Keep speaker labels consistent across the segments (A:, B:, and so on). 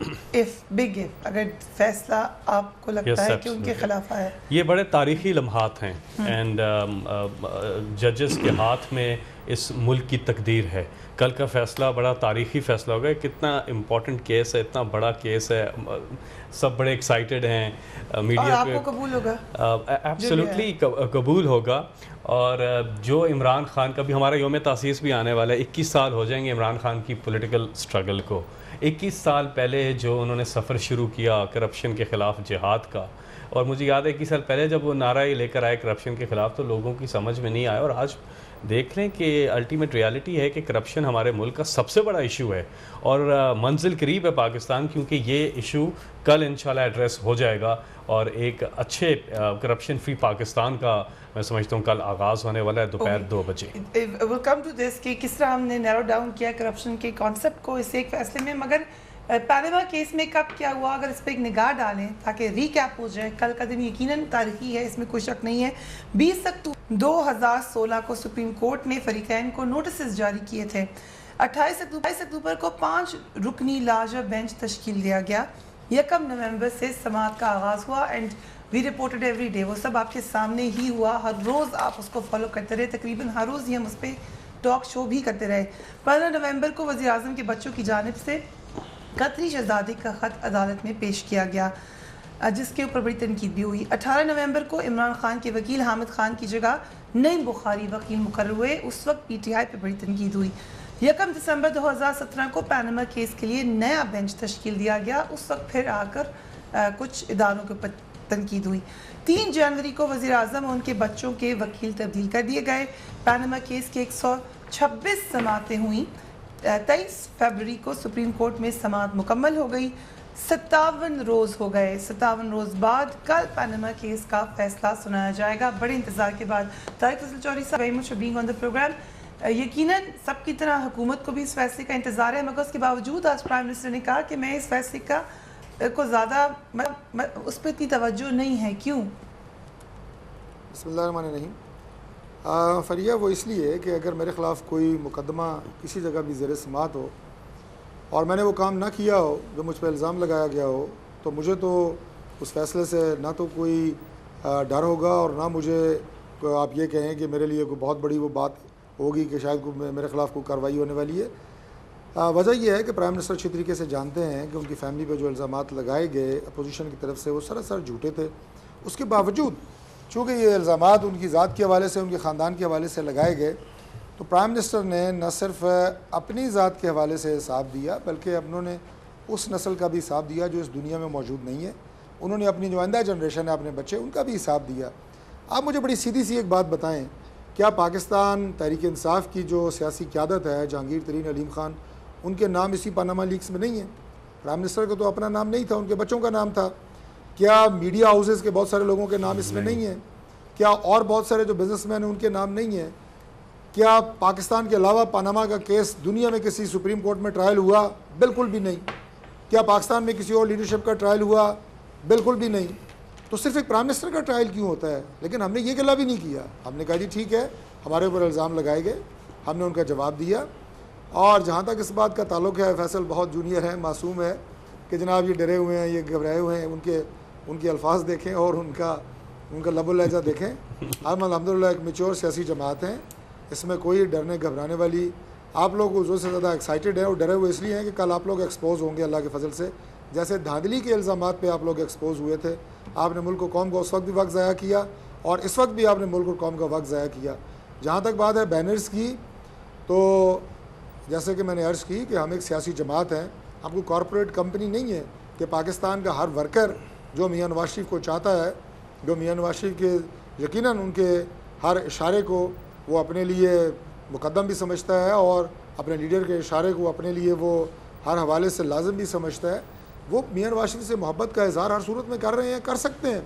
A: اگر فیصلہ آپ کو لگتا ہے کہ ان کے خلاف آیا.
B: یہ بڑے تاریخی لمحات ہیں اینڈ ججز کے ہاتھ میں اس ملک کی تقدیر ہے. کل کا فیصلہ بڑا تاریخی فیصلہ ہوگا. کتنا امپورٹنٹ کیس ہے, اتنا بڑا کیس ہے, سب بڑے ایکسائٹیڈ ہیں. میڈیا
A: آپ کو قبول ہوگا؟
B: ایبسلیوٹلی قبول ہوگا. اور جو عمران خان کا بھی, ہمارا یوم تاسیس بھی آنے والا ہے, 21 سال ہو جائیں گے عمران خان کی پولیٹیکل سٹرگل کو. 21 سال پہلے جو انہوں نے سفر شروع کیا کرپشن کے خلاف جہاد کا, اور مجھے یاد ہے 21 سال پہلے جب وہ نعرہ لے کر آئے کرپشن کے خلاف تو لوگوں کی سمجھ میں نہیں آیا. اور آج دیکھ لیں کہ الٹیمیٹ ریالٹی ہے کہ کرپشن ہمارے ملک کا سب سے بڑا ایشو ہے اور منزل قریب ہے پاکستان, کیونکہ یہ ایشو کل انشاءاللہ ایڈریس ہو جائے گا اور ایک اچھے کرپشن فری پاکستان کا میں سمجھتا ہوں کل آغاز ہونے والا ہے دوپہر 2 بجے.
A: ول کم ٹو دس کہ کس طرح ہم نے نیرو ڈاؤن کیا کرپشن کے کانسیپٹ کو اس ایک فیصلے میں. مگر پاناما کیس میں کب کیا ہوا, اگر اس پہ ایک نگاہ ڈالیں تاکہ ریکیپ ہو جائے. کل کا دن یقیناً تاریخی ہے, اس میں کوئی شک نہیں ہے. 20 اکتوبر 2016 کو سپریم کورٹ نے فریقین کو نوٹسز جاری کیے تھے. 28 اکتوبر کو 5 رکنی لارجر بینچ تشکیل دیا گیا. 1 نومبر سے سماعت کا آغاز ہوا and we reported every day. وہ سب آپ کے سامنے ہی ہوا, ہر روز آپ اس کو فالو کرتے رہے, تقریباً ہر روز ہی ہم اس پہ ٹاک شو بھی کرتے رہے. 15 نومبر کو وزیر اعظم کے بچوں کی جانب سے قطری شہزادے کا خط عدالت میں پیش کیا گیا جس کے اوپر بڑی تنقید بھی ہوئی. 18 نومبر کو عمران خان کے وکیل حامد خان کی جگہ نعیم بخاری وکیل مقرر ہوئے. اس وقت پی ٹی آئی پہ بڑی تنقید ہوئی. 1 دسمبر 2017 کو پاناما کیس کے لیے نیا بینچ تشکیل دیا گیا. اس وقت پھر آ کر کچھ اداروں کے اوپر تنقید ہوئی. 3 جنوری کو وزیر اعظم اور ان کے بچوں کے وکیل تبدیل کر دیے گئے. پاناما کیس کے 126 سماعتیں ہوئیں. 23 فیبروری کو سپریم کورٹ میں سماعت مکمل ہو گئی. 57 روز ہو گئے. 57 روز بعد کل پاناما کیس کا فیصلہ سنایا جائے گا بڑے انتظار کے بعد. Tariq Fazal Chaudhry Sahab, very much for being on the programme. یقیناً سب کی طرح حکومت کو بھی اس فیصلے کا انتظار ہے, مگر اس کے باوجود آج پرائم منسٹر نے کہا کہ میں اس فیصلے کا کو زیادہ اس پہ اتنی توجہ نہیں ہے. کیوں؟
C: بسم اللہ الرحمن الرحیم. فریہ, وہ اس لیے کہ اگر میرے خلاف کوئی مقدمہ کسی جگہ بھی زیر سماعت ہو اور میں نے وہ کام نہ کیا ہو جو مجھ پہ الزام لگایا گیا ہو, تو مجھے تو اس فیصلے سے نہ تو کوئی ڈر ہوگا اور نہ مجھے آپ یہ کہیں کہ میرے لیے کوئی بہت بڑی وہ بات ہوگی کہ شاید میرے خلاف کوئی کارروائی ہونے والی ہے. وجہ یہ ہے کہ پرائم منسٹر اچھی طریقے سے جانتے ہیں کہ ان کی فیملی پہ جو الزامات لگائے گئے اپوزیشن کی طرف سے وہ سراسر جھوٹے تھے. اس کے باوجود چونکہ یہ الزامات ان کی ذات کے حوالے سے, ان کے خاندان کے حوالے سے لگائے گئے, تو پرائم منسٹر نے نہ صرف اپنی ذات کے حوالے سے حساب دیا بلکہ انہوں نے اس نسل کا بھی حساب دیا جو اس دنیا میں موجود نہیں ہے. انہوں نے اپنی جو آئندہ جنریشن ہے, اپنے بچے, ان کا بھی حساب دیا. آپ مجھے بڑی سیدھی سی ایک بات بتائیں, کیا پاکستان تحریک انصاف کی جو سیاسی قیادت ہے, جہانگیر ترین, علیم خان, ان کے نام اسی پاناما لیکس میں نہیں ہیں؟ پرائم منسٹر کا تو اپنا نام نہیں تھا, ان کے بچوں کا نام تھا. کیا میڈیا ہاؤسز کے بہت سارے لوگوں کے نام اس میں نہیں ہیں؟ کیا اور بہت سارے جو بزنس مین ہیں ان کے نام نہیں ہیں؟ کیا پاکستان کے علاوہ پاناما کا کیس دنیا میں کسی سپریم کورٹ میں ٹرائل ہوا؟ بالکل بھی نہیں. کیا پاکستان میں کسی اور لیڈرشپ کا ٹرائل ہوا؟ بالکل بھی نہیں. تو صرف ایک پرائم منسٹر کا ٹرائل کیوں ہوتا ہے؟ لیکن ہم نے یہ گلہ بھی نہیں کیا. ہم نے کہا جی ٹھیک ہے, ہمارے اوپر الزام لگائے گئے, ہم نے ان کا جواب دیا. اور جہاں تک اس بات کا تعلق ہے, فیصل بہت جونیئر ہے, معصوم ہے کہ جناب یہ ڈرے ہوئے ہیں, یہ گھبرائے ہوئے ہیں, ان کے الفاظ دیکھیں اور ان کا لب و لہجہ دیکھیں. ہم الحمدللہ ایک میچور سیاسی جماعت ہیں, اس میں کوئی ڈرنے گھبرانے والی. آپ لوگ حضور سے زیادہ ایکسائٹیڈ ہیں اور ڈرے ہوئے اس لیے ہیں کہ کل آپ لوگ ایکسپوز ہوں گے اللہ کے فضل سے. جیسے دھاندلی کے الزامات پہ آپ لوگ ایکسپوز ہوئے تھے, آپ نے ملک و قوم کو اس وقت بھی وقت ضائع کیا اور اس وقت بھی آپ نے ملک اور قوم کا وقت ضائع کیا. جہاں تک بات ہے بینرز کی, تو جیسے کہ میں نے عرض کی کہ ہم ایک سیاسی جماعت ہیں, ہم کوئی کارپوریٹ کمپنی نہیں ہے کہ پاکستان کا ہر ورکر جو میاں نواز شریف کو چاہتا ہے, جو میاں نواز شریف کے یقیناً ان کے ہر اشارے کو وہ اپنے لیے مقدم بھی سمجھتا ہے اور اپنے لیڈر کے اشارے کو اپنے لیے وہ ہر حوالے سے لازم بھی سمجھتا ہے, وہ میاں نواز شریف سے محبت کا اظہار ہر صورت میں کر رہے ہیں, کر سکتے ہیں.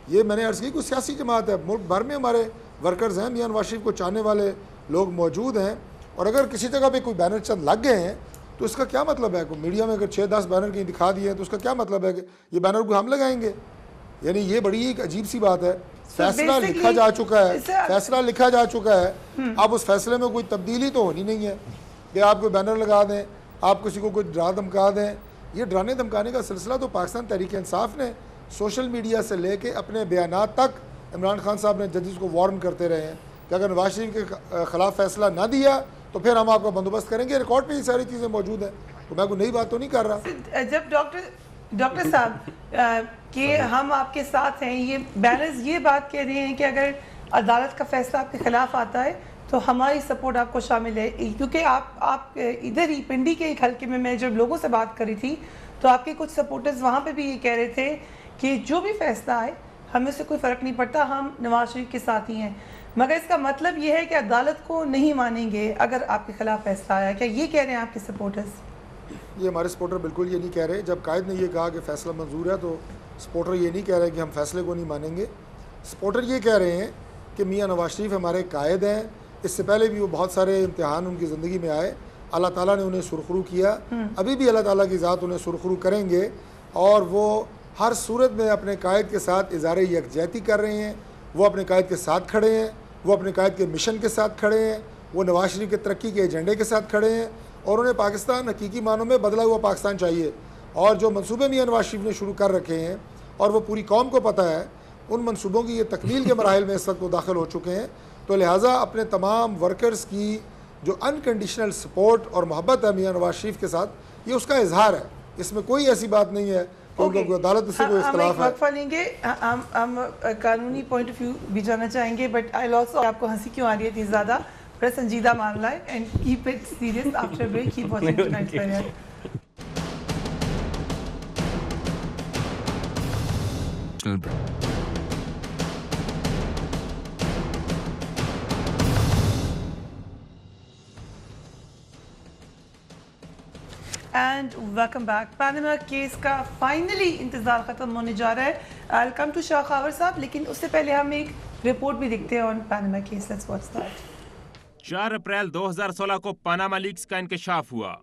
C: یہ میں نے عرض کی کوئی سیاسی جماعت ہے, ملک بھر میں ہمارے ورکرز ہیں, میاں نواز شریف کو چاہنے والے لوگ موجود ہیں. اور اگر کسی جگہ پہ کوئی بینر چند لگ گئے ہیں تو اس کا کیا مطلب ہے؟ کوئی میڈیا میں اگر 6-10 بینر کہیں دکھا دیے ہیں تو اس کا کیا مطلب ہے کہ یہ بینر کو ہم لگائیں گے؟ یعنی یہ بڑی ایک عجیب سی بات ہے. فیصلہ لکھا جا چکا ہے, فیصلہ لکھا جا چکا ہے. اب اس فیصلے میں کوئی تبدیلی تو ہونی نہیں ہے کہ آپ کوئی بینر لگا دیں, آپ کسی کو کوئی ڈرا دھمکا دیں یہ ڈرانے دھمکانے کا سلسلہ تو پاکستان تحریک انصاف نے سوشل میڈیا سے لے کے اپنے بیانات تک عمران خان صاحب نے ججز کو وارن کرتے رہے ہیں کہ اگر نواز شریف کے خلاف فیصلہ نہ دیا تو پھر ہم آپ کا بندوبست کریں گے. ریکارڈ پہ یہ ساری چیزیں موجود ہیں, تو میں کوئی نئی بات تو نہیں کر رہا.
A: جب ڈاکٹر صاحب کہ ہم آپ کے ساتھ ہیں, یہ بینرز یہ بات کہہ رہے ہیں کہ اگر عدالت کا فیصلہ آپ کے خلاف آتا ہے تو ہماری سپورٹ آپ کو شامل ہے, کیونکہ آپ ادھر ہی پنڈی کے ایک حلقے میں جب لوگوں سے بات کری تھی تو آپ کے کچھ سپورٹرز وہاں پہ بھی یہ کہہ رہے تھے کہ جو بھی فیصلہ آئے ہمیں سے کوئی فرق نہیں پڑتا, ہم نواز شریف کے ساتھ ہی ہیں. مگر اس کا مطلب یہ ہے کہ عدالت کو نہیں مانیں گے اگر آپ کے خلاف فیصلہ آیا, کیا یہ کہہ رہے ہیں آپ کے سپورٹرز؟
C: یہ ہمارے سپورٹر بالکل یہ نہیں کہہ رہے. جب قائد نے یہ کہا کہ فیصلہ منظور ہے تو سپورٹر یہ نہیں کہہ رہے کہ ہم فیصلے کو نہیں مانیں گے. سپورٹر یہ کہہ رہے ہیں کہ میاں نواز شریف ہمارے قائد ہیں, اس سے پہلے بھی وہ بہت سارے امتحان ان کی زندگی میں آئے, اللہ تعالیٰ نے انہیں سرخرو کیا, ابھی بھی اللہ تعالیٰ کی ذات انہیں سرخرو کریں گے, اور وہ ہر صورت میں اپنے قائد کے ساتھ اظہار یکجہتی کر رہے ہیں. وہ اپنے قائد کے ساتھ کھڑے ہیں, وہ اپنے قائد کے مشن کے ساتھ کھڑے ہیں, وہ نواز شریف کے ترقی کے ایجنڈے کے ساتھ کھڑے ہیں, اور انہیں پاکستان حقیقی معنوں میں بدلا ہوا پاکستان چاہیے. اور جو منصوبے میاں نواز شریف نے شروع کر رکھے ہیں اور وہ پوری قوم کو پتہ ہے, ان منصوبوں کی یہ تکمیل کے مراحل میں اس وقت وہ داخل ہو چکے ہیں. تو لہٰذا اپنے تمام ورکرز کی جو انکنڈیشنل سپورٹ اور محبت ہے میاں نواز شریف کے ساتھ, یہ اس کا اظہار ہے. اس میں کوئی ایسی بات نہیں ہے کہ ان کو عدالت سے کوئی اختلاف ہے.
A: ہم وقفہ لیں گے, ہم قانونی پوائنٹ آف ویو بھی جانا چاہیں گے, بٹ آئی آلسو آپ کو ہنسی کیوں آ رہی ہے اتنی زیادہ, بڑا سنجیدہ معاملہ ہے, and keep it serious after break. Keep watching tonight's final. And welcome back. Panama case کا فائنلی انتظار ختم ہونے جا رہا ہے. آئی کم ٹو شاہ خاور صاحب, لیکن اس سے پہلے ہم ایک رپورٹ بھی دیکھتے ہیں on Panama case. Let's watch that.
D: 4 April 2016 کو پاناما لیکس کا انکشاف ہوا.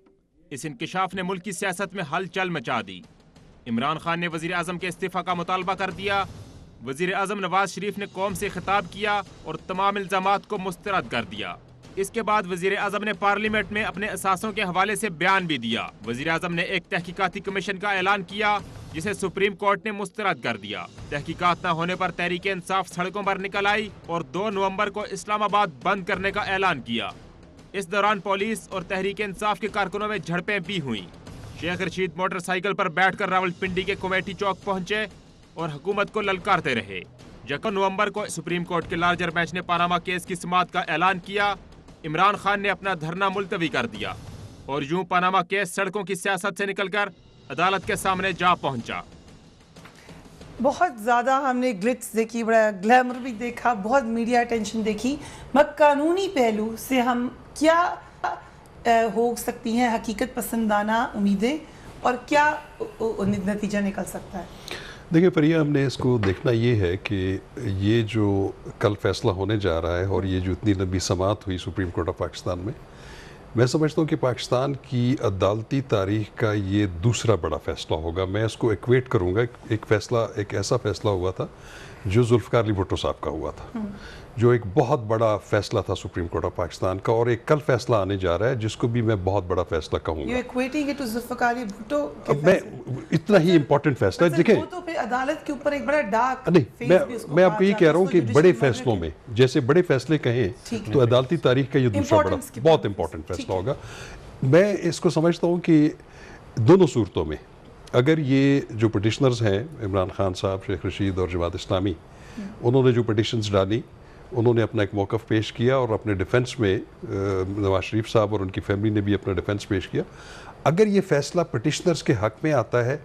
D: اس انکشاف نے ملک کی سیاست میں ہلچل مچا دی. عمران خان نے وزیر اعظم کے استعفیٰ کا مطالبہ کر دیا. وزیر اعظم نواز شریف نے قوم سے خطاب کیا اور تمام الزامات کو مسترد کر دیا. اس کے بعد وزیر اعظم نے پارلیمنٹ میں اپنے اثاثوں کے حوالے سے بیان بھی دیا. وزیر اعظم نے ایک تحقیقاتی کمیشن کا اعلان کیا جسے سپریم کورٹ نے مسترد کر دیا. تحقیقات نہ ہونے پر تحریک انصاف سڑکوں پر نکل آئی اور 2 نومبر کو اسلام آباد بند کرنے کا اعلان کیا. اس دوران پولیس اور تحریک انصاف کے کارکنوں میں جھڑپیں بھی ہوئیں. شیخ رشید موٹر سائیکل پر بیٹھ کر راولپنڈی کے کمیٹی چوک پہنچے اور حکومت کو للکارتے رہے. 1 نومبر کو سپریم کورٹ کے لارجر بینچ نے پاناما کیس کی سماعت کا اعلان کیا. عمران خان نے اپنا دھرنا ملتوی کر دیا اور یوں پاناما کیس سڑکوں کی سیاست سے نکل کر عدالت کے سامنے جا پہنچا.
A: بہت زیادہ ہم نے گلٹس دیکھی, بڑا گلیمر بھی دیکھا, بہت میڈیا اٹینشن دیکھی, مگر قانونی پہلو سے ہم کیا ہو سکتی ہیں حقیقت پسندانہ امیدیں اور کیا نتیجہ نکل سکتا ہے؟
E: دیکھیں پریہ, ہم نے اس کو دیکھنا یہ ہے کہ یہ جو کل فیصلہ ہونے جا رہا ہے اور یہ جو اتنی لمبی سماعت ہوئی سپریم کورٹ آف پاکستان میں سمجھتا ہوں کہ پاکستان کی عدالتی تاریخ کا یہ دوسرا بڑا فیصلہ ہوگا. میں اس کو ایکویٹ کروں گا, ایک ایسا فیصلہ ہوا تھا جو ذوالفقار علی بھٹو صاحب کا ہوا تھا, جو ایک بہت بڑا فیصلہ تھا سپریم کورٹ آف پاکستان کا, اور ایک کل فیصلہ آنے جا رہا ہے جس کو بھی میں بہت بڑا فیصلہ کہوں گا. میں اتنا ہی امپورٹنٹ فیصلہ ہے. دیکھیں
A: عدالت کے اوپر ایک بڑا ڈارک
E: نہیں, میں آپ کو یہ کہہ رہا ہوں کہ بڑے فیصلوں میں جیسے بڑے فیصلے کہیں تو عدالتی تاریخ کا یہ دوسرا بڑا بہت امپورٹنٹ فیصلہ ہوگا. میں اس کو سمجھتا ہوں کہ دونوں صورتوں میں اگر یہ جو پٹیشنرز ہیں عمران خان صاحب, شیخ رشید اور جماعت اسلامی, انہوں نے جو پٹیشنز ڈالی, انہوں نے اپنا ایک موقف پیش کیا اور اپنے ڈیفنس میں نواز شریف صاحب اور ان کی فیملی نے بھی اپنا ڈیفنس پیش کیا. اگر یہ فیصلہ پٹیشنرز کے حق میں آتا ہے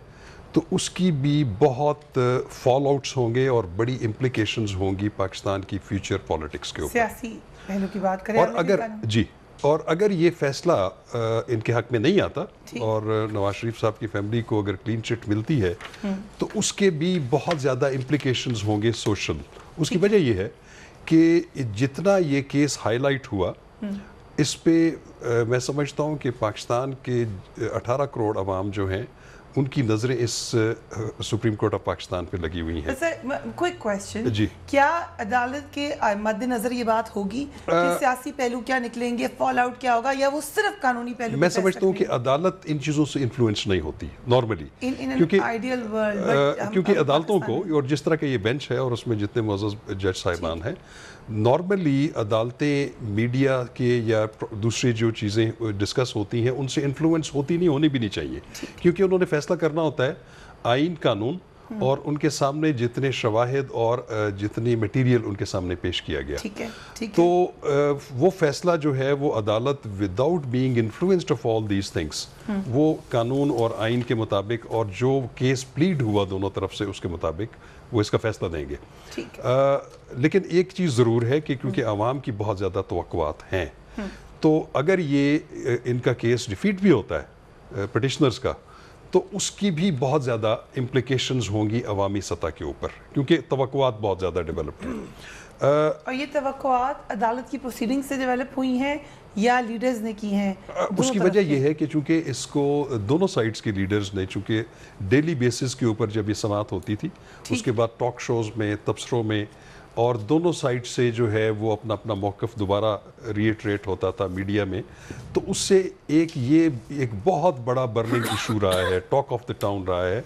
E: تو اس کی بھی بہت فال آؤٹس ہوں گے اور بڑی امپلیکیشنز ہوں گی پاکستان کی فیوچر پالیٹکس کے اوپر.
A: سیاسی پہلو کی بات کریں
E: اور اگر یہ فیصلہ ان کے حق میں نہیں آتا اور نواز شریف صاحب کی فیملی کو اگر کلین چٹ ملتی ہے تو اس کے بھی بہت زیادہ امپلیکیشنز ہوں گے سوشل. اس کی وجہ یہ ہے کہ جتنا یہ کیس ہائی لائٹ ہوا اس پہ میں سمجھتا ہوں کہ پاکستان کے 18 کروڑ عوام جو ہیں ان کی نظریں اس سپریم کورٹ آف پاکستان پہ لگی ہوئی ہیں.
A: کوئک کویسچن,
E: جی.
A: کیا عدالت کے مد نظر یہ بات ہوگی کہ سیاسی پہلو کیا نکلیں گے, فال آؤٹ کیا ہوگا, یا وہ صرف قانونی پہلو؟
E: میں سمجھتا ہوں کہ عدالت ان چیزوں سے انفلوئنس نہیں ہوتی نارملی, کیونکہ عدالتوں کو, اور جس طرح کا یہ بینچ ہے اور اس میں جتنے معزز جج صاحبان ہیں, نارملی عدالتیں میڈیا کے یا دوسری جو چیزیں ڈسکس ہوتی ہیں ان سے انفلوئنس ہوتی نہیں, ہونی بھی نہیں چاہیے, کیونکہ انہوں نے فیصلہ کرنا ہوتا ہے آئین, قانون, اور ان کے سامنے جتنے شواہد اور جتنی میٹیریل ان کے سامنے پیش کیا گیا. تو وہ فیصلہ جو ہے وہ عدالت without being influenced of all these things, وہ قانون اور آئین کے مطابق اور جو کیس پلیڈ ہوا دونوں طرف سے اس کے مطابق وہ اس کا فیصلہ دیں گے. لیکن ایک چیز ضرور ہے کہ کیونکہ عوام کی بہت زیادہ توقعات ہیں, تو اگر یہ ان کا کیس ڈیفیٹ بھی ہوتا ہے پٹیشنرز کا, تو اس کی بھی بہت زیادہ امپلیکیشنز ہوں گی عوامی سطح کے اوپر, کیونکہ توقعات بہت زیادہ ڈیولپڈ ہیں.
A: اور یہ توقعات عدالت کی پروسیڈنگ سے ڈیولپ ہوئی ہیں یا لیڈرز نے کی ہیں؟
E: اس کی وجہ یہ ہے کہ چونکہ اس کو دونوں سائڈز کے لیڈرز نے, چونکہ ڈیلی بیسس کے اوپر جب یہ سماعت ہوتی تھی, اس کے بعد ٹاک شوز میں, تبصروں میں, اور دونوں سائڈ سے جو ہے وہ اپنا اپنا موقف دوبارہ ریٹریٹ ہوتا تھا میڈیا میں, تو اس سے ایک بہت بڑا برننگ ایشو رہا ہے, ٹاک آف دا ٹاؤن رہا ہے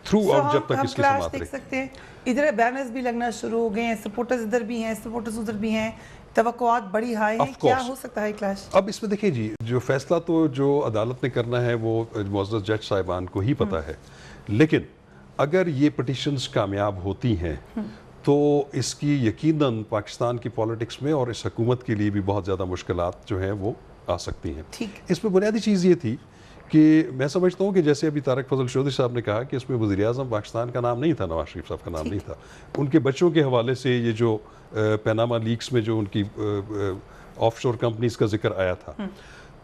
E: تھرو آؤٹ جب تک اس کی سماعت رہی.
A: سکتے ہیں ادھر بینرز بھی لگنا شروع ہو گئے ہیں, سپورٹرز ادھر بھی ہیں, سپورٹرز ادھر بھی ہیں, توقعات بڑی ہائی ہیں, کیا ہو سکتا ہے کلیش؟
E: اب اس میں دیکھیں جی, جو فیصلہ تو جو عدالت نے کرنا ہے وہ معزز جج صاحبان کو ہی پتہ ہے, لیکن اگر یہ پٹیشنز کامیاب ہوتی ہیں تو اس کی یقیناً پاکستان کی پولیٹکس میں اور اس حکومت کے لیے بھی بہت زیادہ مشکلات جو ہیں وہ آ سکتی ہیں. اس میں بنیادی چیز یہ تھی کہ میں سمجھتا ہوں کہ جیسے ابھی طارق فضل چودھری صاحب نے کہا کہ اس میں وزیر اعظم پاکستان کا نام نہیں تھا, نواز شریف صاحب کا نام نہیں تھا, ان کے بچوں کے حوالے سے یہ جو پیناما لیکس میں جو ان کی آف شور کمپنیز کا ذکر آیا تھا.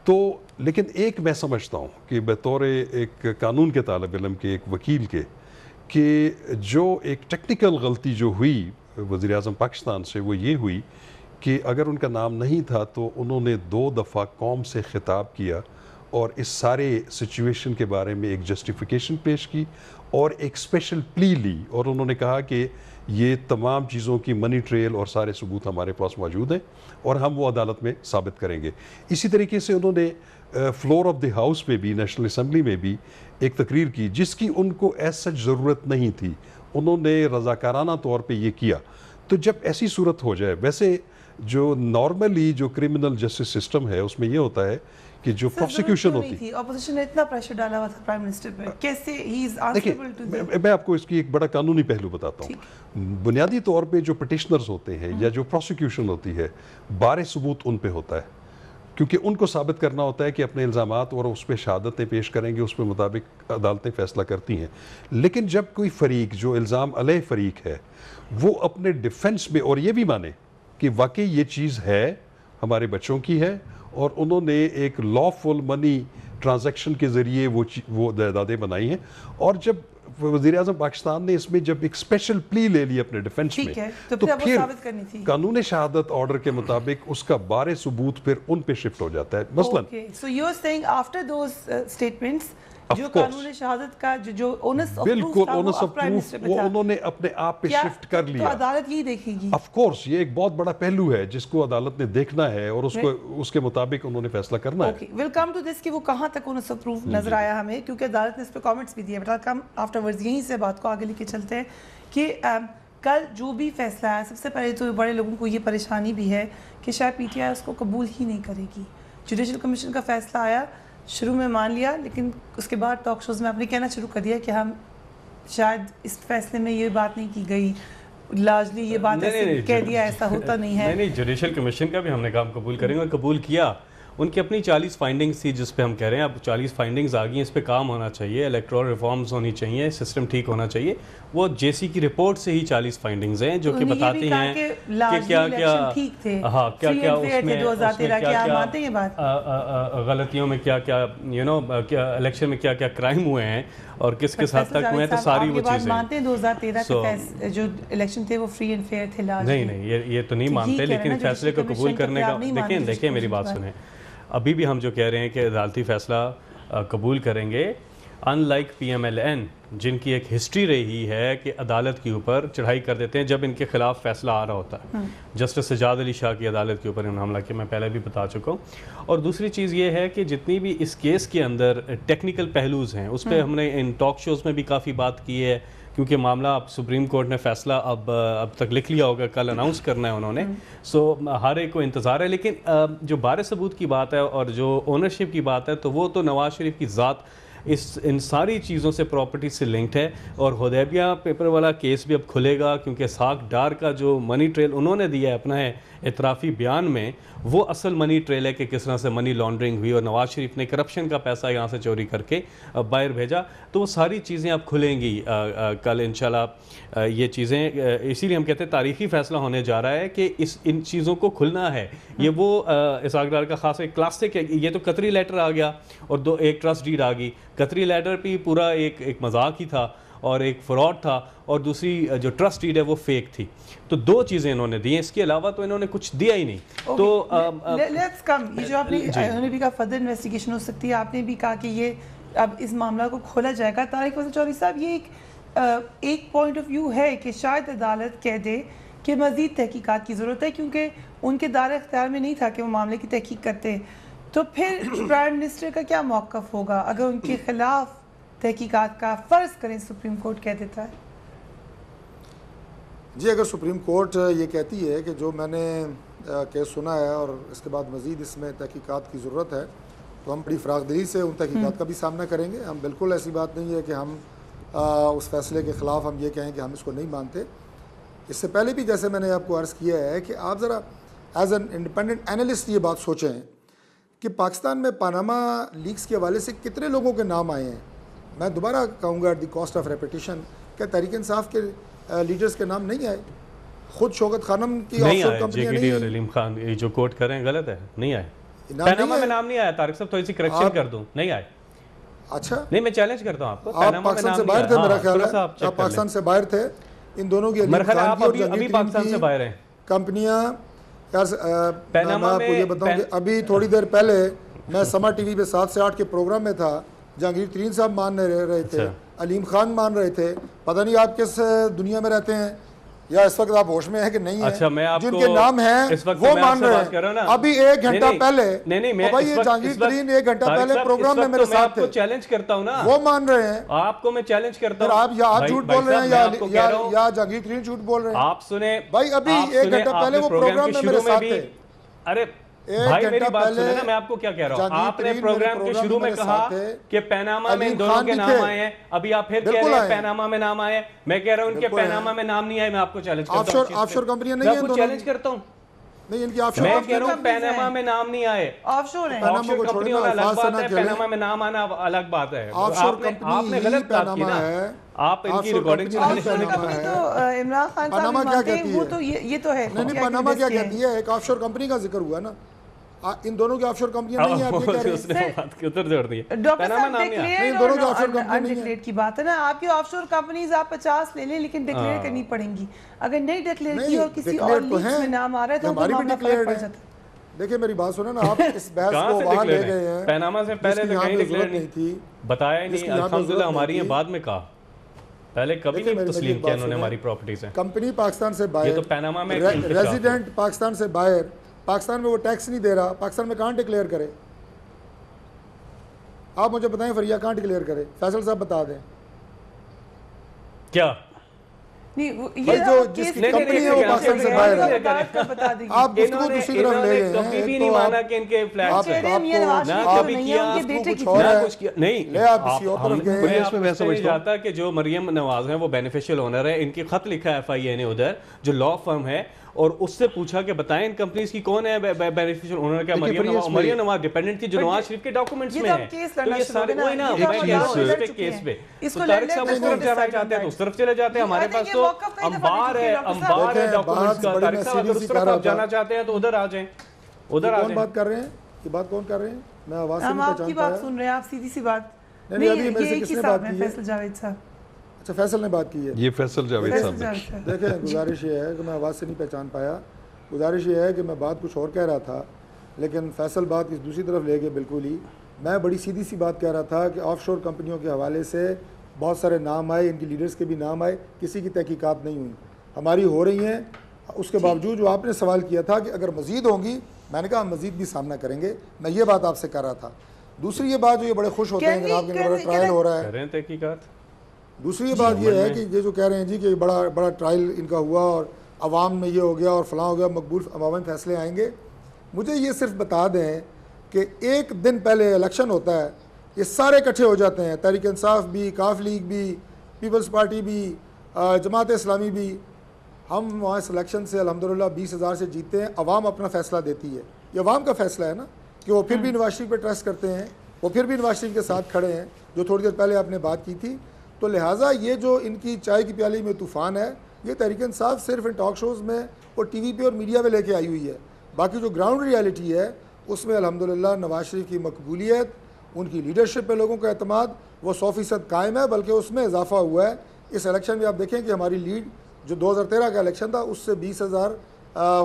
E: تو لیکن ایک میں سمجھتا ہوں کہ بطور ایک قانون کے طالب علم کے, ایک وکیل کے, کہ جو ایک ٹیکنیکل غلطی جو ہوئی وزیر اعظم پاکستان سے وہ یہ ہوئی کہ اگر ان کا نام نہیں تھا تو انہوں نے 2 دفعہ قوم سے خطاب کیا اور اس سارے سچویشن کے بارے میں ایک جسٹیفیکیشن پیش کی اور ایک اسپیشل پلی لی, اور انہوں نے کہا کہ یہ تمام چیزوں کی منی ٹریل اور سارے ثبوت ہمارے پاس موجود ہیں اور ہم وہ عدالت میں ثابت کریں گے. اسی طریقے سے انہوں نے فلور آف دی ہاؤس پہ بھی, نیشنل اسمبلی میں بھی ایک تقریر کی جس کی ان کو ایز سچ ضرورت نہیں تھی, انہوں نے رضاکارانہ طور پہ یہ کیا. تو جب ایسی صورت ہو جائے, ویسے جو نارملی جو کرمنل جسٹس سسٹم ہے اس میں یہ ہوتا ہے کہ جو پروسیکیوشن ہوتی ہے,
A: اپوزیشن نے اتنا پریشر ڈالا ہوا تھا پرائم منسٹر پہ, کیسے ہی از آنسریبل ٹو دس.
E: میں آپ کو اس کی ایک بڑا قانونی پہلو بتاتا ہوں. بنیادی طور پہ جو پٹیشنرز ہوتے ہیں یا جو پروسیکیوشن ہوتی ہے, بارے ثبوت ان پہ ہوتا ہے, کیونکہ ان کو ثابت کرنا ہوتا ہے کہ اپنے الزامات اور اس پہ شہادتیں پیش کریں گے, اس پہ مطابق عدالتیں فیصلہ کرتی ہیں. لیکن جب کوئی فریق جو الزام علیہ فریق ہے وہ اپنے ڈیفنس میں اور یہ بھی مانے کہ واقعی یہ چیز ہے ہمارے بچوں کی ہے اور انہوں نے ایک لا فل منی ٹرانزیکشن کے ذریعے وہ جائیدادیں بنائی ہیں, اور جب وزیر اعظم پاکستان نے اس میں جب ایک اسپیشل پلی لے لی اپنے ڈیفنس میں, تو پھر قانون شہادت آرڈر کے مطابق اس کا بارے ثبوت پھر ان پہ شفٹ ہو جاتا ہے. مثلا
A: so you are seeing after those statements جو قانون شہادت کا جو اونس آف
E: بالکل اونس آف پروف وہ انہوں نے اپنے آپ پہ شفٹ کر لیا.
A: تو عدالت یہی دیکھے گی.
E: آف کورس یہ ایک بہت بڑا پہلو ہے جس کو عدالت نے دیکھنا ہے اور اس کے مطابق انہوں نے فیصلہ کرنا ہے.
A: ویل کم ٹو دس کہ وہ کہاں تک اونس آف پروف نظر آیا ہمیں, کیونکہ عدالت نے اس پہ کامنٹس بھی دیے. بٹ کم آفٹر ورڈز یہیں سے بات کو آگے لے کے چلتے ہیں کہ کل جو بھی فیصلہ ہے, سب سے پہلے تو بڑے لوگوں کو یہ پریشانی بھی ہے کہ شاید پی ٹی آئی اس کو قبول ہی نہیں کرے گی. جوڈیشل کمیشن کا فیصلہ آیا, شروع میں مان لیا, لیکن اس کے بعد ٹاک شوز میں آپ نے کہنا شروع کر دیا کہ ہم شاید اس فیصلے میں یہ بات نہیں کی گئی, لارجلی یہ بات کہہ دیا ایسا ہوتا نہیں ہے.
B: نہیں, جوڈیشل کمیشن کا بھی ہم نے کام قبول کریں گے اور قبول کیا. ان کی اپنی 40 فائنڈنگز تھی جس پہ ہم کہہ رہے ہیں اب 40 فائنڈنگز آ گئی ہیں, اس پہ کام ہونا چاہیے, الیکٹورل ریفارمز ہونی چاہیے, سسٹم ٹھیک ہونا چاہیے. وہ جے سی کی رپورٹ سے ہی 40 فائنڈنگز ہیں جو کہ بتاتی ہیں کہ کیا کیا اس میں غلطیوں میں کیا کیا الیکشن میں کیا کیا کرائم ہوئے ہیں اور کس کس حد تک ہوئے ہیں, تو ساری وہ چیزیں
A: مانتے ہیں 2013 کے جو الیکشن تھے وہ فری اینڈ فیئر تھے.
B: نہیں یہ تو نہیں مانتے, لیکن فیصلے کو قبول کرنے کا دیکھیں میری بات سنیں, ابھی بھی ہم جو کہہ رہے ہیں کہ عدالتی فیصلہ قبول کریں گے, unlike PMLN جن کی ایک ہسٹری رہی ہے کہ عدالت کے اوپر چڑھائی کر دیتے ہیں جب ان کے خلاف فیصلہ آ رہا ہوتا ہے. جسٹس سجاد علی شاہ کی عدالت کے اوپر انہوں نے حملہ کیا, میں پہلے بھی بتا چکا ہوں. اور دوسری چیز یہ ہے کہ جتنی بھی اس کیس کے اندر ٹیکنیکل پہلوز ہیں اس پہ ہم نے ان ٹاک شوز میں بھی کافی بات کی ہے, کیونکہ معاملہ اب سپریم کورٹ نے فیصلہ اب تک لکھ لیا ہوگا, کل اناؤنس کرنا ہے انہوں نے. سو ہر ایک کو انتظار ہے. لیکن جو بار ثبوت کی بات ہے اور جو اونرشپ کی بات ہے تو وہ تو نواز شریف کی ذات ان ساری چیزوں سے پراپرٹی سے لنکڈ ہے. اور حدیبیہ پیپر والا کیس بھی اب کھلے گا, کیونکہ اسحاق ڈار کا جو منی ٹریل انہوں نے دیا ہے اپنا اعترافی بیان میں, وہ اصل منی ٹریل ہے کہ کس طرح سے منی لانڈرنگ ہوئی اور نواز شریف نے کرپشن کا پیسہ یہاں سے چوری کر کے باہر بھیجا. تو وہ ساری چیزیں اب کھلیں گی کل انشاءاللہ. یہ چیزیں اسی لیے ہم کہتے ہیں تاریخی فیصلہ ہونے جا رہا ہے کہ ان چیزوں کو کھلنا ہے. یہ وہ اسحاق ڈار کا خاص ایک کلاسک ہے. یہ تو قطری لیٹر آ گیا اور ایک ٹرسٹ ڈیڈ آ گئی. قطری لیٹر بھی پورا ایک مذاق ہی تھا اور ایک فراڈ تھا, اور دوسری جو ٹرسٹ ڈیڈ ہے وہ فیک تھی. تو دو چیزیں انہوں نے دی ہیں, اس کے علاوہ تو انہوں نے کچھ دیا ہی نہیں. تو
A: لیٹس کم, یہ جو آپ نے انہوں نے بھی کہا فردر انویسٹیگیشن ہو سکتی ہے, آپ نے بھی کہا کہ یہ اب اس معاملہ کو کھولا جائے گا. طارق وزیر چودھری صاحب, یہ ایک پوائنٹ آف ویو ہے کہ شاید عدالت کہہ دے کہ مزید تحقیقات کی ضرورت ہے, کیونکہ ان کے دائرہ اختیار میں نہیں تھا کہ وہ معاملے کی تحقیق کرتے. تو پھر پرائم منسٹر کا کیا موقف ہوگا اگر ان کے خلاف تحقیقات کا فرض کریں سپریم کورٹ کہہ دیتا ہے؟
C: جی, اگر سپریم کورٹ یہ کہتی ہے کہ جو میں نے کیس سنا ہے اور اس کے بعد مزید اس میں تحقیقات کی ضرورت ہے, تو ہم بڑی فراخ دلی سے ان تحقیقات کا بھی سامنا کریں گے. ہم بالکل ایسی بات نہیں ہے کہ ہم اس فیصلے کے خلاف ہم یہ کہیں کہ ہم اس کو نہیں مانتے. اس سے پہلے بھی جیسے میں نے آپ کو عرض کیا ہے کہ آپ ذرا ایز این انڈیپینڈنٹ اینالسٹ یہ بات سوچیں کہ پاکستان میں پاناما لیکس کے حوالے سے کتنے لوگوں کے نام آئے ہیں. میں دوبارہ کہوں گا at the cost of repetition کہ تحریک انصاف کے لیڈرز کے نام نہیں آئے. خود شوکت خانم کی آف شور کمپنیاں نہیں
B: اور علیم خان یہ جو کوٹ کر رہے ہیں غلط ہے, نہیں آئے. پاناما میں نام نہیں آیا. طارق صاحب تھوڑی سی کریکشن کر دوں, نہیں آئے.
C: اچھا
B: نہیں, میں چیلنج کرتا ہوں آپ کو.
C: آپ پاکستان سے باہر تھے, میرا خیال ہے آپ پاکستان سے باہر تھے. ان دونوں کی
B: ابھی پاکستان سے باہر ہیں
C: کمپنیاں. یار میں آپ کو یہ بتاؤں کہ ابھی تھوڑی دیر پہلے میں سما ٹی وی پہ 7 سے 8 کے پروگرام میں تھا, جہانگیر ترین صاحب مان رہے تھے, علیم خان مان رہے تھے. پتہ نہیں آپ کس دنیا میں رہتے ہیں یا اس وقت آپ ہوش میں ہیں کہ نہیں ہیں. جن کے نام ہیں وہ مان رہے ہیں. ابھی 1 گھنٹہ پہلے بھائی یہ جہانگیر ترین 1 گھنٹہ پہلے پروگرام میں میرے ساتھ تھے,
B: چیلنج کرتا ہوں نا,
C: وہ مان رہے ہیں.
B: آپ کو میں چیلنج کرتا ہوں.
C: آپ یا جھوٹ بول رہے ہیں یا جہانگیر ترین جھوٹ بول رہے ہیں.
B: آپ سنیں
C: بھائی, ابھی 1 گھنٹہ پہلے وہ پروگرام میں میرے ساتھ تھے.
B: ارے بھائی میری بات سنیں نا, میں آپ کو کیا کہہ رہا ہوں. آپ نے پروگرام کے شروع میں کہا کہ پیناما میں ان دونوں کے نام آئے ہیں, ابھی آپ پھر کہہ رہے ہیں پیناما میں نام آئے. میں کہہ رہا ہوں ان کے پیناما میں نام نہیں آئے. میں آپ کو چیلنج کرتا ہوں.
C: آف شور کمپنیاں نہیں ہیں,
B: میں چیلنج کرتا ہوں.
C: نہیں, ان کی آف شور
B: میں کہہ رہا ہوں پیناما میں نام نہیں آئے.
A: آف شور ہیں,
B: آف شور کمپنی ہونا الگ بات ہے, پیناما میں نام آنا الگ بات ہے. آپ نے غلط بات کی نا, آپ ان کی ریکارڈنگ
A: عمران خان صاحب مانتے ہیں وہ تو یہ تو ہے.
C: نہیں, پاناما کیا کہتی ہے, ایک آف شور کمپنی کا ذکر ہوا نا. ان دونوں کی آف شور کمپنیاں نہیں ہیں, آپ یہ کہہ رہے ہیں.
A: ڈاکٹر صاحب ڈکلیئرڈ اور انڈکلیئرڈ کی بات ہے نا. آپ کی آف شور کمپنیز آپ 50 لے لیں لیکن ڈکلیئر کرنی پڑیں گی. اگر نہیں ڈکلیئر کی اور کسی اور لیکس میں نام آ رہا ہے تو معاملہ فرق پڑ جاتا ہے.
C: دیکھیں میری بات سنیں نا, آپ اس بحث کو وہاں لے گئے ہیں.
B: پیناما سے پہلے تو کہیں ڈکلیئر نہیں تھی, بتایا ہی نہیں. الحمدللہ ہماری بعد میں کہا, پہلے کبھی نہیں تسلیم کیا انہوں نے ہماری پراپرٹیز ہیں.
C: کمپنی پاکستان سے باہر,
B: یہ تو پیناما میں
C: ریزیڈنٹ پاکستان سے باہر, پاکستان میں وہ ٹیکس نہیں دے رہا, پاکستان میں کہاں ڈکلیئر کرے؟ آپ مجھے بتائیں فریا کہاں ڈکلیئر کرے؟ فیصل صاحب بتا دیں.
B: کیا
C: بھائی جو جس کی کمپنی ہے وہ پاکستان سے باہر ہے, آپ گفتگو دوسری طرف لے گئے ہیں.
B: کبھی نہیں مانا کہ ان کے فلیٹس نہیں,
C: آپ کسی اور طرف گئے ہیں.
B: میں سمجھ جاتا کہ جو مریم نواز ہیں وہ بینیفیشل اونر ہے, ان کی خط لکھا ہے FIA نے ادھر جو لا فرم ہے, اور اس سے پوچھا کہ بتائیں ان کمپنیز کی کون ہے بینیفیشل اونر. کیا مریم نواز ڈیپینڈنٹ تھی جو نواز شریف کے ڈاکومنٹس میں ہے. تو یہ سارے وہی نا, میں کہہ رہا ہوں اس پہ کیس پہ تو طارق صاحب اس طرف جانا چاہتے ہیں تو اس طرف چلے جاتے ہیں. ہمارے پاس تو انبار ہے ڈاکومنٹس کا. طارق صاحب اگر اس طرف آپ جانا چاہتے ہیں تو ادھر آ جائیں, ادھر آ جائیں.
C: کون بات کر رہے ہیں, یہ بات کون کر رہے ہیں؟ میں آواز سے
A: ہم
C: نہیں
A: آپ کی
C: پہچان پایا.
A: بات سن رہے ہیں, آپ سیدھی سی بات.
C: نہیں, ابھی میرے سے کس نے بات کی ہے؟
A: فیصل جاوید صاحب.
C: اچھا, فیصل نے بات کی ہے.
E: یہ فیصل جاوید صاحب نے.
C: دیکھیں گزارش یہ ہے کہ میں آواز سے نہیں پہچان پایا. گزارش یہ ہے کہ میں بات کچھ اور کہہ رہا تھا لیکن فیصل بات کس دوسری طرف لے گئے بالکل ہی. میں بڑی سیدھی سی بات کہہ رہا تھا کہ آف شور کمپنیوں کے حوالے سے بہت سارے نام آئے, ان کی لیڈرز کے بھی نام آئے, کسی کی تحقیقات نہیں ہوئی, ہماری ہو رہی ہیں. اس کے باوجود جو آپ نے سوال کیا تھا کہ اگر مزید ہوں گی, میں نے کہا ہم مزید بھی سامنا کریں گے, میں یہ بات آپ سے کر رہا تھا. دوسری یہ بات جو یہ بڑے خوش ہوتے ہیں جناب کہ بڑا ٹرائل ہو رہا ہے,
B: تحقیقات.
C: دوسری یہ بات یہ ہے کہ یہ جو کہہ رہے ہیں جی کہ بڑا ٹرائل ان کا ہوا اور عوام میں یہ ہو گیا اور فلاں ہو گیا, مقبول عوامی فیصلے آئیں گے. مجھے یہ صرف بتا دیں کہ ایک دن پہلے الیکشن ہوتا ہے, یہ سارے اکٹھے ہو جاتے ہیں, تحریک انصاف بھی, کاف لیگ بھی, پیپلز پارٹی بھی, جماعت اسلامی بھی. ہم وہاں اس الیکشن سے الحمدللہ 20,000 سے جیتے ہیں. عوام اپنا فیصلہ دیتی ہے, یہ عوام کا فیصلہ ہے نا کہ وہ پھر بھی نواز شریف پہ ٹرسٹ کرتے ہیں, وہ پھر بھی نواز شریف کے ساتھ کھڑے ہیں, جو تھوڑی دیر پہلے آپ نے بات کی تھی. تو لہٰذا یہ جو ان کی چائے کی پیالی میں طوفان ہے, یہ تحریک انصاف صرف ان ٹاک شوز میں اور ٹی وی پہ اور میڈیا پہ لے کے آئی ہوئی ہے. باقی جو گراؤنڈ ریالٹی ہے اس میں الحمدللہ نواز شریف کی مقبولیت, ان کی لیڈرشپ پہ لوگوں کا اعتماد وہ 100% قائم ہے, بلکہ اس میں اضافہ ہوا ہے. اس الیکشن میں آپ دیکھیں کہ ہماری لیڈ جو 2013 کا الیکشن تھا اس سے 20,000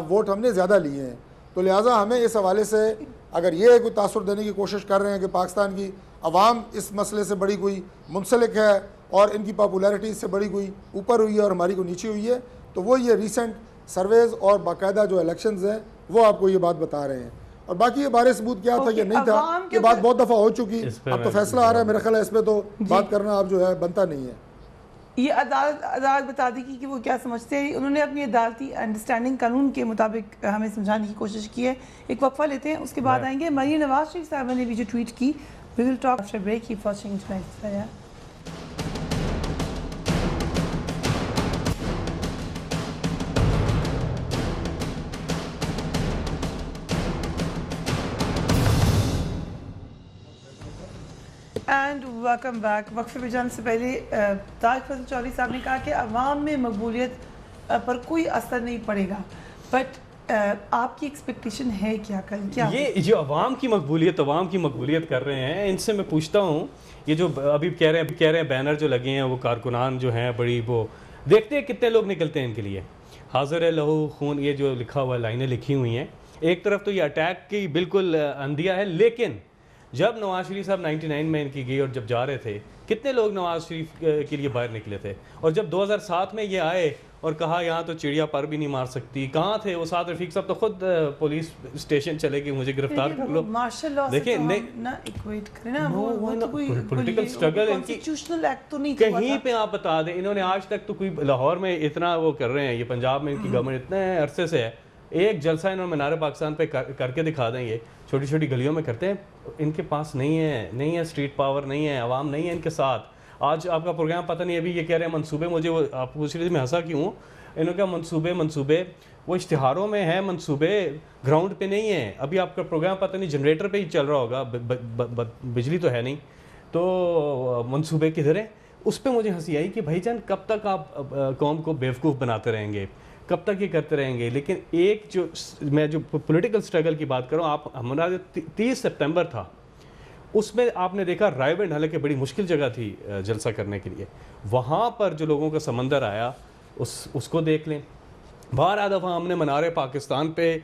C: ووٹ ہم نے زیادہ لیے ہیں. تو لہٰذا ہمیں اس حوالے سے اگر یہ کوئی تاثر دینے کی کوشش کر رہے ہیں کہ پاکستان کی عوام اس مسئلے سے بڑی کوئی منسلک ہے اور ان کی پاپولیرٹی اس سے بڑی کوئی اوپر ہوئی ہے اور ہماری کو نیچے ہوئی ہے, تو وہ یہ ریسنٹ سرویز اور باقاعدہ جو الیکشنز ہیں وہ آپ کو یہ بات بتا رہے ہیں. اور باقی یہ بارے ثبوت کیا تھا یہ نہیں تھا, یہ بات بہت دفعہ ہو چکی, اب تو فیصلہ آ رہا ہے, میرا خیال ہے اس پہ تو بات کرنا اب جو ہے بنتا نہیں ہے.
A: یہ عدالت بتا دی کہ وہ کیا سمجھتے ہیں. انہوں نے اپنی عدالتی انڈرسٹینڈنگ قانون کے مطابق ہمیں سمجھانے کی کوشش کی ہے. ایک وقفہ لیتے ہیں, اس کے بعد آئیں گے. مریم نواز شریف صاحبہ نے بھی جو ٹویٹ کی, we will talk after break. Keep watching tonight. And welcome back. وقفے پہ جانے سے پہلے طارق فضل چودھری صاحب نے کہا کہ عوام میں مقبولیت پر کوئی اثر نہیں پڑے گا, بٹ آپ کی ایکسپیکٹیشن ہے کیا کریں کیا
B: یہ جو عوام کی مقبولیت کر رہے ہیں, ان سے میں پوچھتا ہوں, یہ جو ابھی کہہ رہے ہیں بینر جو لگے ہیں وہ کارکنان جو ہیں بڑی, وہ دیکھتے ہیں کتنے لوگ نکلتے ہیں ان کے لیے. حاضر ہے لہو خون, یہ جو لکھا ہوا لائنیں لکھی ہوئی ہیں. ایک طرف تو یہ اٹیک کی بالکل اندھیا ہے, لیکن جب نواز شریف صاحب 99 میں ان کی گئی اور جب جا رہے تھے کتنے لوگ نواز شریف کے لیے باہر نکلے تھے, اور جب 2007 میں یہ آئے اور کہا یہاں تو چڑیا پر بھی نہیں مار سکتی, کہاں تھے وہ سعد رفیق صاحب؟ تو خود پولیس اسٹیشن چلے گئے, مجھے گرفتار کر لو. دیکھیں پولیٹیکل اسٹرگل ان کی کہیں پہ آپ بتا دیں, انہوں نے آج تک تو کوئی لاہور میں اتنا وہ کر رہے ہیں, یہ پنجاب میں ان کی گورنمنٹ اتنے عرصے سے ہے, ایک جلسہ انہوں نے مینار پاکستان پہ کر کے دکھا دیں, یہ چھوٹی چھوٹی گلیوں میں کرتے ہیں. ان کے پاس نہیں ہے اسٹریٹ پاور, نہیں ہے عوام, نہیں ہے ان کے ساتھ. آج آپ کا پروگرام پتہ نہیں, ابھی یہ کہہ رہے ہیں منصوبے, مجھے وہ آپ پوچھ رہے تھے میں ہنسا کیوں, انہوں کا منصوبے وہ اشتہاروں میں ہیں, منصوبے گراؤنڈ پہ نہیں ہیں. ابھی آپ کا پروگرام پتہ نہیں جنریٹر پہ ہی چل رہا ہوگا, بجلی تو ہے نہیں, تو منصوبے کدھر ہیں؟ اس پہ مجھے ہنسی آئی کہ بھائی جان کب تک آپ قوم کو بیوقوف بناتے رہیں گے, کب تک یہ کرتے رہیں گے. لیکن ایک جو میں جو پولیٹیکل اسٹرگل کی بات کروں, آپ ہمارا جو 30 سپتمبر تھا اس میں آپ نے دیکھا رائے ونڈ, حالانکہ بڑی مشکل جگہ تھی جلسہ کرنے کے لیے, وہاں پر جو لوگوں کا سمندر آیا اس کو دیکھ لیں. 12 دفعہ ہم نے منار پاکستان پہ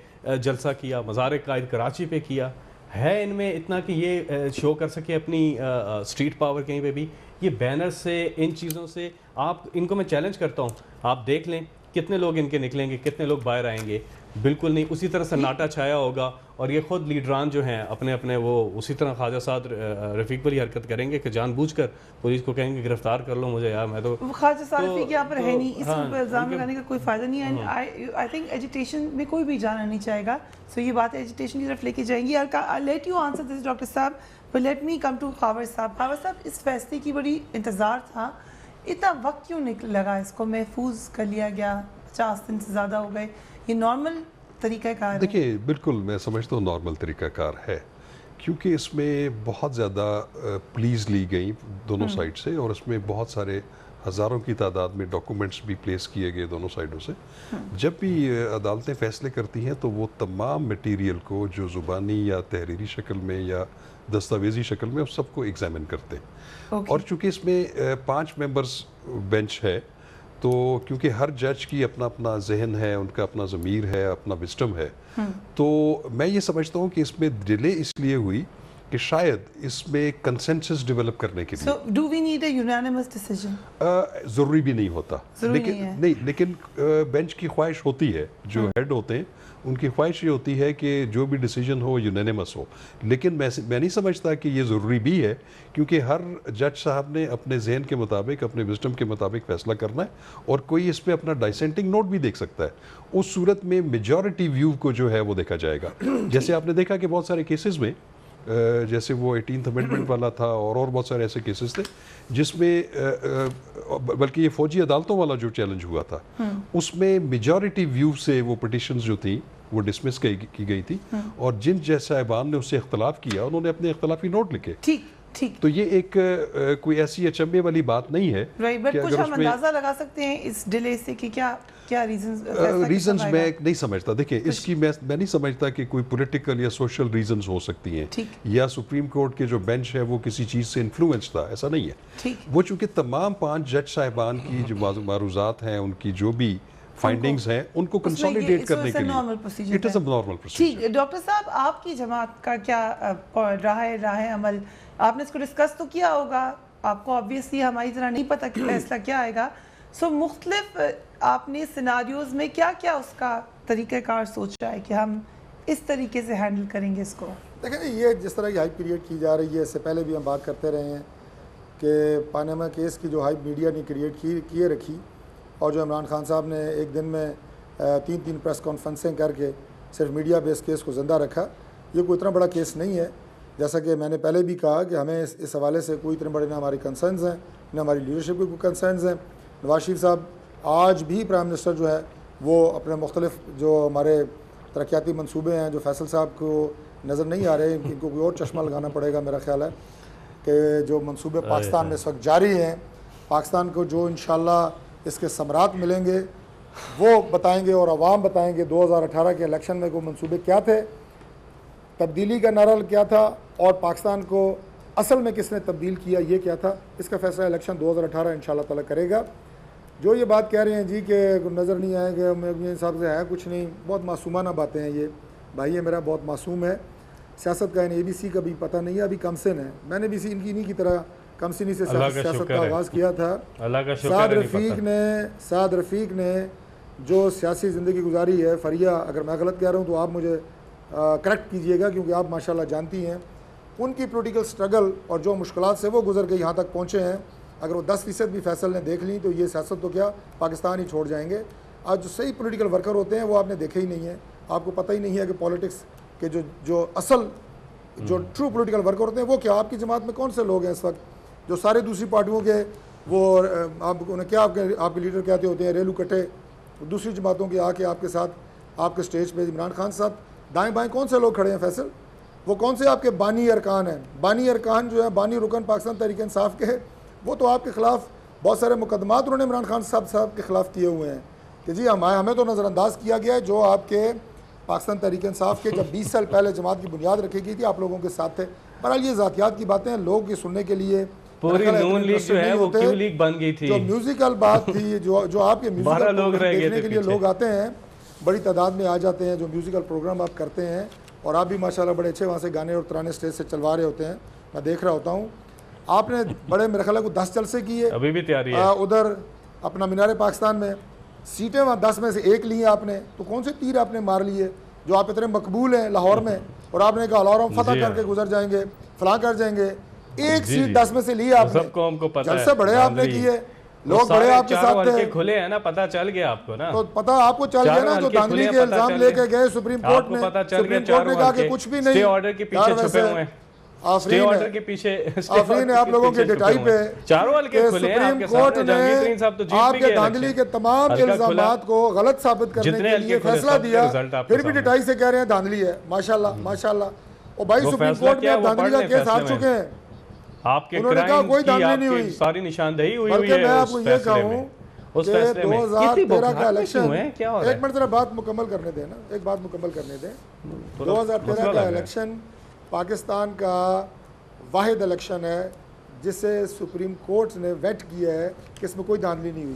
B: جلسہ کیا, مزار قائد کراچی پہ کیا. ہے ان میں اتنا کہ یہ شو کر سکے اپنی اسٹریٹ پاور کہیں پہ بھی؟ یہ بینر سے, ان چیزوں سے, آپ ان کو میں چیلنج کرتا ہوں, آپ دیکھ لیں کتنے لوگ ان کے نکلیں گے, کتنے لوگ باہر آئیں گے. بالکل نہیں. اسی طرح سناٹا چھایا ہوگا, اور یہ خود لیڈران جو ہیں اپنے وہ اسی طرح خواجہ سعد رفیق پر ہی حرکت کریں گے کہ جان بوجھ کر پولیس کو کہیں گے گرفتار کر لو مجھے, یار میں تو
A: خواجہ سعد رفیق یہاں پر ہے نہیں, اس پر الزام لگانے کا کوئی فائدہ نہیں ہے. آئی تھنک ایجیٹیشن میں کوئی بھی جانا نہیں چاہے گا, سو یہ بات ایجیٹیشن کی طرف لے کے جائیں گی. Let you answer this doctor صاحب, but let me come to Khawar صاحب. خاور صاحب, اس فیصلے کی بڑی انتظار تھا, اتنا وقت کیوں لگا اس کو محفوظ کر لیا گیا؟ 50 دن سے زیادہ ہو گئے, یہ نارمل طریقہ کار ہے؟
E: دیکھیں بالکل میں سمجھتا ہوں نارمل طریقہ کار ہے, کیونکہ اس میں بہت زیادہ پلیز لی گئیں دونوں سائڈ سے, اور اس میں بہت سارے ہزاروں کی تعداد میں ڈاکومنٹس بھی پلیس کیے گئے دونوں سائڈوں سے. جب بھی عدالتیں فیصلے کرتی ہیں تو وہ تمام مٹیریل کو جو زبانی یا تحریری شکل میں یا دستاویزی شکل میں, اس سب کو ایگزامن کرتے ہیں. اور چونکہ اس میں 5 ممبرز بینچ ہے, تو کیونکہ ہر جج کی اپنا اپنا ذہن ہے, ان کا اپنا ضمیر ہے, اپنا وزڈم ہے, تو میں یہ سمجھتا ہوں کہ اس میں ڈیلے اس لیے ہوئی کہ شاید اس میں کنسنسس ڈیولپ کرنے کے لیے
A: So do we need a unanimous decision?
E: ضروری بھی نہیں ہوتا،
A: ضروری نہیں ہے۔
E: لیکن بینچ کی خواہش ہوتی ہے، جو ہیڈ ہوتے ہیں ان کی خواہش یہ ہوتی ہے کہ جو بھی ڈیسیجن ہو یونینیمس ہو، لیکن میں نہیں سمجھتا کہ یہ ضروری بھی ہے، کیونکہ ہر جج صاحب نے اپنے ذہن کے مطابق، اپنے وزڈم کے مطابق فیصلہ کرنا ہے، اور کوئی اس پہ اپنا ڈائسینٹنگ نوٹ بھی دیکھ سکتا ہے۔ اس صورت میں میجورٹی ویو کو جو ہے وہ دیکھا جائے گا۔ جیسے آپ نے دیکھا کہ بہت سارے کیسز میں، جیسے وہ 18th امینڈمنٹ والا تھا اور بہت سارے ایسے کیسز تھے جس میں، بلکہ یہ فوجی عدالتوں والا جو چیلنج ہوا تھا اس میں میجورٹی ویو سے وہ پٹیشنز جو تھیں وہ ڈسمس کی گئی تھی، اور جن جج صاحبان نے اس سے اختلاف کیا انہوں نے اپنے اختلافی نوٹ لکھے۔
A: ٹھیک،
E: تو یہ ایک کوئی ایسی اچنبے والی بات نہیں ہے۔
A: بٹ کچھ ہم اندازہ لگا سکتے ہیں اس ڈیلے سے کہ کیا
E: ریزنز میں نہیں سمجھتا۔ دیکھیں اس کی میں نہیں سمجھتا کہ کوئی پولیٹیکل یا سوشل ریزنز ہو سکتی ہیں، یا سپریم کورٹ کے جو بینچ ہے وہ کسی چیز سے انفلوئنس تھا، ایسا نہیں ہے۔ وہ چونکہ تمام 5 جج صاحبان کی جو معروضات ہیں، ان کی جو بھی فائنڈنگز ہیں، ان کو کنسولیڈیٹ کرنے کے لیے it is a normal procedure.
A: ٹھیک، ڈاکٹر صاحب آپ کی جماعت کا کیا راہ عمل؟ آپ نے اس کو ڈسکس تو کیا ہوگا، آپ کو آبویسلی ہماری طرح نہیں پتا کہ فیصلہ کیا آئے گا، سو مختلف آپ نے سیناریوز میں کیا اس کا طریقہ کار سوچا ہے کہ ہم اس طریقے سے ہینڈل کریں گے اس کو؟
C: دیکھیں یہ جس طرح کی ہائپ کریٹ کی جا رہی ہے، اس سے پہلے بھی ہم بات کرتے رہے ہیں کہ پاناما کیس کی جو ہائپ میڈیا نے کریٹ کیے رکھی، اور جو عمران خان صاحب نے ایک دن میں 3 پریس کانفرنسیں کر کے صرف میڈیا بیس کیس کو زندہ رکھا، یہ کوئی اتنا بڑا کیس نہیں ہے۔ جیسا کہ میں نے پہلے بھی کہا کہ ہمیں اس حوالے سے کوئی اتنے بڑے نہ ہماری کنسرنز ہیں، نہ ہماری لیڈرشپ کے کوئی کنسرنز ہیں۔ نواز شریف صاحب آج بھی پرائم منسٹر جو ہے وہ اپنے مختلف جو ہمارے ترقیاتی منصوبے ہیں، جو فیصل صاحب کو نظر نہیں آ رہے، ان کو کوئی اور چشمہ لگانا پڑے گا، میرا خیال ہے کہ جو منصوبے پاکستان میں اس وقت جاری ہیں، پاکستان کو جو انشاءاللہ اس کے ثمرات ملیں گے وہ بتائیں گے، اور عوام بتائیں گے 2018 کے الیکشن میں وہ منصوبے کیا تھے، تبدیلی کا نعرہ کیا تھا، اور پاکستان کو اصل میں کس نے تبدیل کیا، یہ کیا تھا۔ اس کا فیصلہ الیکشن 2018 انشاءاللہ تعالیٰ کرے گا۔ جو یہ بات کہہ رہے ہیں جی کہ نظر نہیں آئے کہ میرے حساب سے ہے کچھ نہیں، بہت معصومانہ باتیں ہیں۔ یہ بھائی ہے میرا، بہت معصوم ہے، سیاست کا اے بی سی کا بھی پتہ نہیں ہے، ابھی کمسن ہے۔ میں نے بھی ان کی نہیں کی طرح کمسنی سے سیاست کا آغاز کیا تھا۔ سعد رفیق نے جو سیاسی زندگی گزاری ہے، فریہ اگر میں غلط کہہ رہا ہوں تو آپ مجھے کریکٹ کیجئے گا، کیونکہ آپ ماشاءاللہ جانتی ہیں ان کی پولیٹیکل سٹرگل اور جو مشکلات سے وہ گزر کے یہاں تک پہنچے ہیں۔ اگر وہ 10% بھی فیصل نے دیکھ لیں تو یہ سیاست تو کیا پاکستان ہی چھوڑ جائیں گے۔ آج جو صحیح پولیٹیکل ورکر ہوتے ہیں وہ آپ نے دیکھے ہی نہیں ہیں، آپ کو پتہ ہی نہیں ہے کہ پالیٹکس کے جو اصل جو ٹرو پولیٹیکل ورکر ہوتے ہیں وہ کیا۔ آپ کی جماعت میں کون سے لوگ ہیں اس وقت جو سارے دوسری پارٹیوں کے وہ آپ انہیں کیا آپ کے لیڈر کہتے ہوتے ہیں ریلو کٹے، دوسری جماعتوں کے آ کے آپ کے ساتھ آپ کے سٹیج پہ عمران خان صاحب دائیں بائیں کون سے لوگ کھڑے ہیں فیصل؟ وہ کون سے آپ کے بانی ارکان ہیں؟ بانی ارکان جو ہے، بانی رکن پاکستان تحریک انصاف کے، وہ تو آپ کے خلاف بہت سارے مقدمات انہوں نے عمران خان صاحب کے خلاف کیے ہوئے ہیں کہ جی ہمیں تو نظر انداز کیا گیا ہے۔ جو آپ کے پاکستان تحریک انصاف کے جب 20 سال پہلے جماعت کی بنیاد رکھی گئی تھی آپ لوگوں کے ساتھ تھے۔ بہرحال یہ ذاتیات کی باتیں ہیں، لوگ کی سننے کے لیے
B: پوری نون لیگ جو ہے وہ کیوں لیگ بن گئی تھی،
C: جو میوزیکل بات تھی، جو آپ کے میوزیکل دیکھنے کے لیے لوگ آتے ہیں، بڑی تعداد میں آ جاتے ہیں، جو میوزیکل پروگرام آپ کرتے ہیں، اور آپ بھی ماشاءاللہ بڑے اچھے وہاں سے گانے اور ترانے اسٹیج سے چلوا رہے ہوتے ہیں، میں دیکھ رہا ہوتا ہوں۔ آپ نے بڑے میرے خیال کو 10 جلسے کیے،
B: ابھی بھی تیاری ہے
C: ادھر اپنا مینار پاکستان میں، سیٹیں وہاں 10 میں سے 1 لی ہیں آپ نے، تو کون سے تیر آپ نے مار لیے جو آپ اتنے مقبول ہیں لاہور میں، اور آپ نے کہا لاہور ہم فتح کر کے گزر جائیں گے، فلاں کر جائیں گے، 1 سیٹ 10 میں سے لی آپ نے،
B: سب کو ہم کو پتہ ہے،
C: جلسے بڑے آپ نے کیے، لوگ بڑے آپ کے ساتھ تھے،
B: کھلے ہیں نا، پتہ چل گیا آپ کو نا،
C: تو پتہ آپ کو چل گیا نا، جو دھاندلی کے الزام لے کے گئے سپریم کورٹ نے کہا کہ کچھ بھی نہیں،
B: اسٹے آرڈر کے پیچھے چھپے ہوئے ہیں، اسٹے آرڈر کے پیچھے
C: آفرین ہے آپ لوگوں کے ڈٹائی پہ
B: چاروں حلقے کھلے ہیں آپ کے سامنے، جہانگیر ترین صاحب تو جیت
C: آپ
B: بھی
C: کے
B: گئے،
C: دھاندلی کے تمام الزامات کو غلط ثابت کرنے کے لیے فیصلہ دیا، پھر بھی ڈٹائی سے کہہ رہے ہیں دھاندلی ہے۔ ماشاءاللہ ماشاءاللہ، اور بھائی سپریم کورٹ میں دھاندلی کا کیس ہار چکے ہیں،
B: آپ کے
C: انہوں نے کہا کوئی دھاندلی نہیں ہوئی،
B: ساری نشاندہی ہوئی ہوئی
C: بلکہ
B: ہے
C: میں آپ
B: اس
C: کو یہ
B: فیصلے میں،
C: کہوں
B: اس
C: کہ
B: فیصلے میں
C: 2013 کا الیکشن،
B: ایک
C: ایک منٹ ذرا بات مکمل کرنے دیں نا، ایک بات مکمل کرنے دیں۔ 2013 کا الیکشن پاکستان کا واحد الیکشن ہے جسے سپریم کورٹ نے ویٹ کیا ہے کہ اس میں کوئی دھاندلی نہیں ہوئی،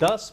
B: $10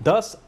B: $10